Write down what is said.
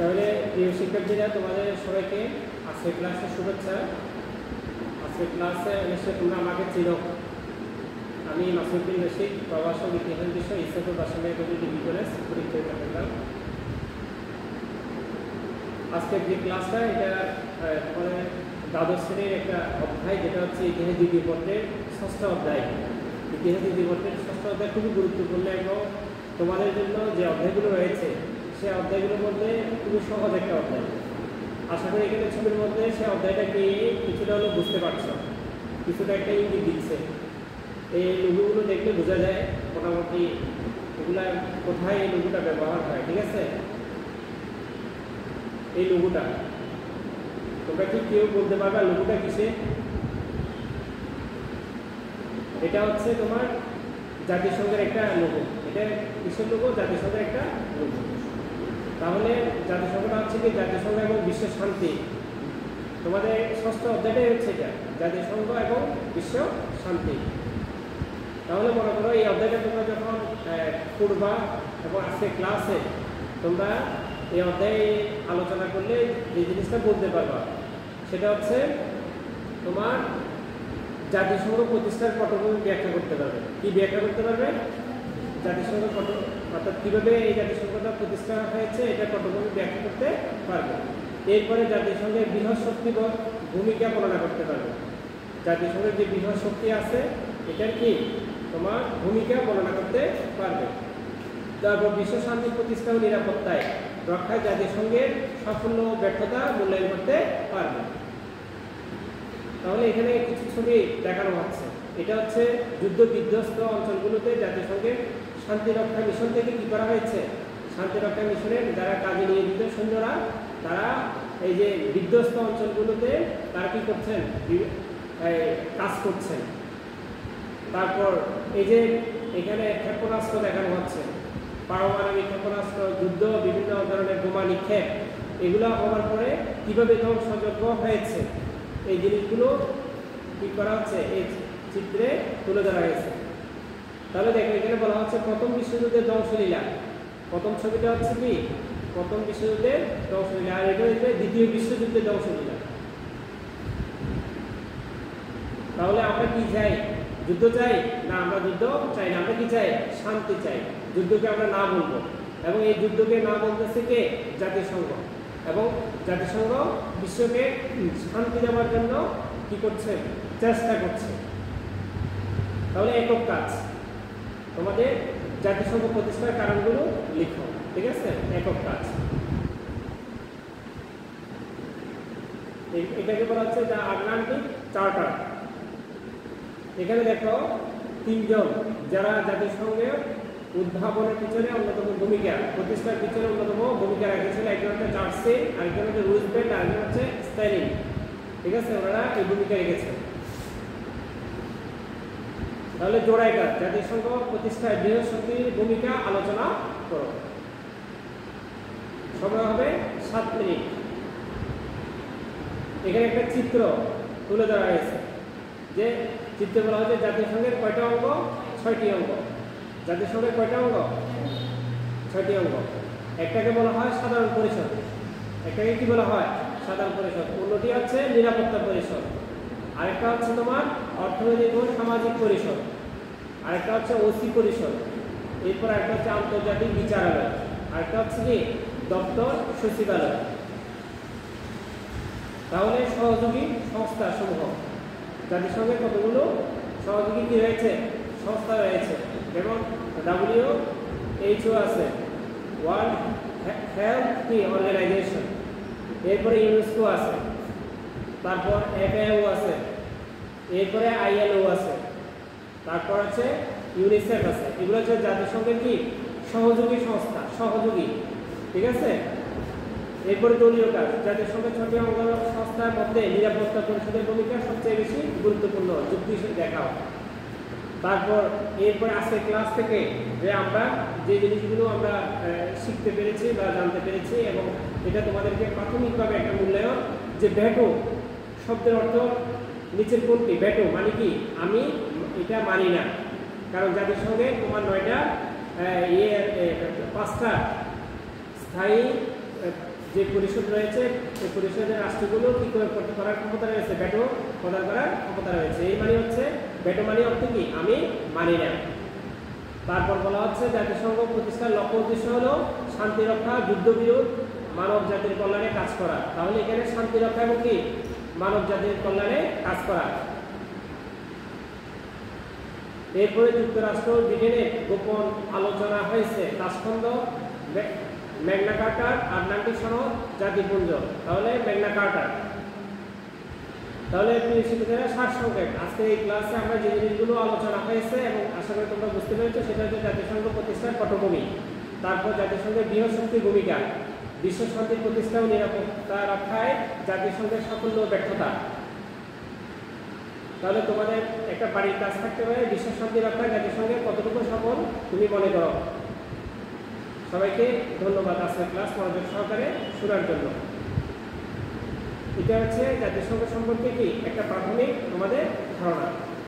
তাহলে প্রিয় শিক্ষার্থীরা, তোমাদের সবাইকে আজকের ক্লাসে শুভেচ্ছা। আজকের ক্লাসে নিশ্চয়ই তোমরা আমাকে চিনো। আমি মাসুদ্দিন রশিদ, প্রভাষক, ইতিহাস বিষয়, ইসলামপুর বাসামিয়া ডিগ্রি কলেজ পরীক্ষিত করলাম। আজকের যে ক্লাসটা, এটা তোমাদের দ্বাদশ শ্রেণীর একটা অধ্যায়, যেটা হচ্ছে ইতিহাস দ্বিতীয় পত্রের ষষ্ঠ অধ্যায়। ইতিহাস দ্বিতীয় পত্রের ষষ্ঠ অধ্যায় খুবই গুরুত্বপূর্ণ এবং তোমাদের জন্য যে অধ্যায়গুলো রয়েছে সেই অধ্যায়গুলোর মধ্যে খুবই সহজ একটা অধ্যায়। আশা করি এখানে ছবির মধ্যে সেই অধ্যায়টাকে কিছুটা হলেও বুঝতে পারছো, কিছুটা একটা ইঙ্গিত দিচ্ছে। এই লঘুগুলো দেখলে বোঝা যায় মোটামুটি এগুলা কোথায় এই লঘুটা ব্যবহার হয়। ঠিক আছে, এই লঘুটা তোমরা কি কেউ বলতে পারবে লঘুটা কিসে? এটা হচ্ছে তোমার জাতিসংঘের একটা লঘু। এটা কিসের লঘু? জাতিসংঘের একটা লঘু। তাহলে জাতিসংঘটা হচ্ছে কি জাতিসংঘ এবং বিশ্ব শান্তি। তোমাদের ষষ্ঠ অধ্যায়টাই হচ্ছে এটা, জাতিসংঘ এবং বিশ্ব শান্তি। তাহলে মনে করো এই অধ্যায়টা তোমরা যখন পড়বা এবং আজকে ক্লাসে তোমরা এই অধ্যায়ে আলোচনা করলে যে জিনিসটা বলতে পারবা সেটা হচ্ছে তোমার জাতিসংঘ প্রতিষ্ঠার পটভূমি ব্যাখ্যা করতে পারবে। কি ব্যাখ্যা করতে পারবে? জাতিসংঘ অর্থাৎ কীভাবে এই জাতিসংঘটা প্রতিষ্ঠা হয়েছে এটা পটভূমি ব্যাখ্যা করতে পারবে। এরপরে জাতিসংঘের বৃহৎ শক্তি ভূমিকা বর্ণনা করতে পারবে। জাতিসংঘের যে বৃহৎ শক্তি আছে এটার কি তোমার ভূমিকা বর্ণনা করতে পারবে। তারপর বিশ্ব শান্তি প্রতিষ্ঠা ও নিরাপত্তায় রক্ষায় জাতিসংঘের সাফল্য ও ব্যর্থতা মূল্যায়ন করতে পারবে। তাহলে এখানে কিছু ছবি দেখানো হচ্ছে। এটা হচ্ছে যুদ্ধ বিধ্বস্ত অঞ্চলগুলোতে জাতিসংঘের শান্তি রক্ষা মিশন থেকে কি করা হয়েছে। শান্তি রক্ষা মিশনের যারা কাজে নিয়োজিত সৈন্যরা তারা এই যে বিধ্বস্ত অঞ্চলগুলোতে তারা কি করছেন, কাজ করছেন। তারপর এই যে এখানে ক্ষেপণাস্ত্র দেখানো হচ্ছে, পারমাণবিক ক্ষেপণাস্ত্র, যুদ্ধ, বিভিন্ন ধরনের বোমা নিক্ষেপ, এগুলো হওয়ার পরে কীভাবে ধ্বংসযোগ্য হয়েছে এই জিনিসগুলো কি করা হচ্ছে এই চিত্রে তুলে ধরা হয়েছে। তাহলে দেখো এখানে বলা হচ্ছে প্রথম বিশ্বযুদ্ধের ধ্বংসলীলা। প্রথম ছবিটা হচ্ছে কি প্রথম বিশ্বযুদ্ধের ধ্বংসলীলা, আর এটা হচ্ছে দ্বিতীয় বিশ্বযুদ্ধের ধ্বংসলীলা। তাহলে আমরা কি চাই? যুদ্ধ চাই না? আমরা যুদ্ধ চাই না, আমরা কি চাই? শান্তি চাই। যুদ্ধকে আমরা না বলবো, এবং এই যুদ্ধকে না বলতেছে কে? জাতিসংঘ। এবং জাতিসংঘ বিশ্বকে শান্তি দেওয়ার জন্য কি করছে? চেষ্টা করছে। তাহলে একক কাজ, তোমাদের জাতিসংঘ প্রতিষ্ঠার কারণগুলো লিখো। ঠিক আছে, একক কাজ। এটাকে বলা হচ্ছে দ্য আটলান্টিক চার্টার। এখানে দেখো তিনজন যারা জাতিসংঘের উদ্ভাবনের পিছনে অন্যতম ভূমিকা, প্রতিষ্ঠার পিছনে অন্যতম ভূমিকা রেখেছিল। একজন হচ্ছে চার্চিল, আরেকজন হচ্ছে রুজভেল্ট, আরেকজন হচ্ছে স্ট্যালিন। ঠিক আছে, ওনারা এই ভূমিকা রেখেছেন। তাহলে জোড়ায় কাজ, জাতিসংঘ প্রতিষ্ঠায় বৃহৎ শক্তির ভূমিকা আলোচনা করো। সময় হবে 7 মিনিট। এখানে একটা চিত্র তুলে ধরা হয়েছে, যে চিত্রে বলা হচ্ছে জাতিসংঘের কয়টা অঙ্গ? 6টি অঙ্গ। জাতিসংঘের কয়টা অঙ্গ? 6টি অঙ্গ। একটাকে বলা হয় সাধারণ পরিষদ। একটাকে কি বলা হয়? সাধারণ পরিষদ। অন্যটি হচ্ছে নিরাপত্তা পরিষদ। আরেকটা হচ্ছে তোমার অর্থনৈতিক ও সামাজিক পরিষদ। আরেকটা হচ্ছে ওসি পরিষদ। এরপর একটা হচ্ছে আন্তর্জাতিক বিচারালয়। আরেকটা হচ্ছে কি দপ্তর সচিবালয়। তাহলে সহযোগী সংস্থা সমূহ, জাতিসংঘের কতগুলো সহযোগী কি রয়েছে? সংস্থা রয়েছে। যেমন WHO আছে, ওয়ার্ল্ড হেলথ অর্গানাইজেশন। এরপরে ইউনেস্কো আছে, তারপর FAO আছে, এরপরে ILO আছে, তারপর হচ্ছে ইউনিসেফ আছে। এগুলো হচ্ছে জাতিসংঘের কি সহযোগী সংস্থা, সহযোগী। ঠিক আছে, এরপরে দলীয় কাজ। জাতিসংঘের 6টি অঙ্গ সংস্থার মধ্যে নিরাপত্তা পরিষদের ভূমিকা সবচেয়ে বেশি গুরুত্বপূর্ণ, যুক্তি দেখাও। তারপর এরপরে আজকে ক্লাস থেকে যে আমরা যে জিনিসগুলো আমরা শিখতে পেরেছি বা জানতে পেরেছি, এবং এটা তোমাদেরকে প্রাথমিকভাবে একটা মূল্যায়ন, যে ভেটো শব্দের অর্থ নিচের কোনটি? ভেটো মানে কি? আমি এটা মানি না। কারণ জাতিসংঘে তোমার 5টা স্থায়ী যে পরিষদ রয়েছে এই পরিষদের রাষ্ট্রগুলো কি করার ক্ষমতা রয়েছে, ভেটো প্রদান করার ক্ষমতা রয়েছে। এই মানে হচ্ছে ভেটো মানে অর্থ কি, আমি মানি না। তারপর বলা হচ্ছে জাতিসংঘ প্রতিষ্ঠার লক্ষ্য উদ্দেশ্য হলো শান্তি রক্ষা, যুদ্ধবিরোধ, মানব জাতির কল্যাণে কাজ করা। তাহলে এখানে শান্তি রক্ষা এবং কি মানব জাতির কল্যাণে কাজ করা। এরপরে যুক্তরাষ্ট্র ব্রিটেনের গোপন আলোচনা হয়েছে তাসখন্দ, ম্যাগনা কার্টার, আটলান্টিক সনদ, জাতিপুঞ্জ। তাহলে ম্যাগনা কার্টার। তাহলে প্রিয় শিক্ষার্থীরা সারসংক্ষেপ আজকে এই ক্লাসে আমরা যে জিনিসগুলো আলোচনা হয়েছে এবং আশা করি তোমরা বুঝতে পেরেছো সেটা হচ্ছে জাতিসংঘ প্রতিষ্ঠার পটভূমি, তারপর জাতিসংঘের বৃহৎ শক্তির ভূমিকা, বিশ্ব শান্তি প্রতিষ্ঠা ও নিরাপত্তা রক্ষায় জাতিসংঘের সাফল্য ও ব্যর্থতা। তাহলে তোমাদের একটা বাড়ির কাজ থাকতে পারে বিশ্ব শান্তি রক্ষায় জাতিসংঘের কতটুকু সফল তুমি মনে করো। সবাইকে ধন্যবাদ আজকের ক্লাস মনোযোগ সহকারে শোনার জন্য। এটা হচ্ছে জাতিসংঘ সম্পর্কে কি একটা প্রাথমিক আমাদের ধারণা।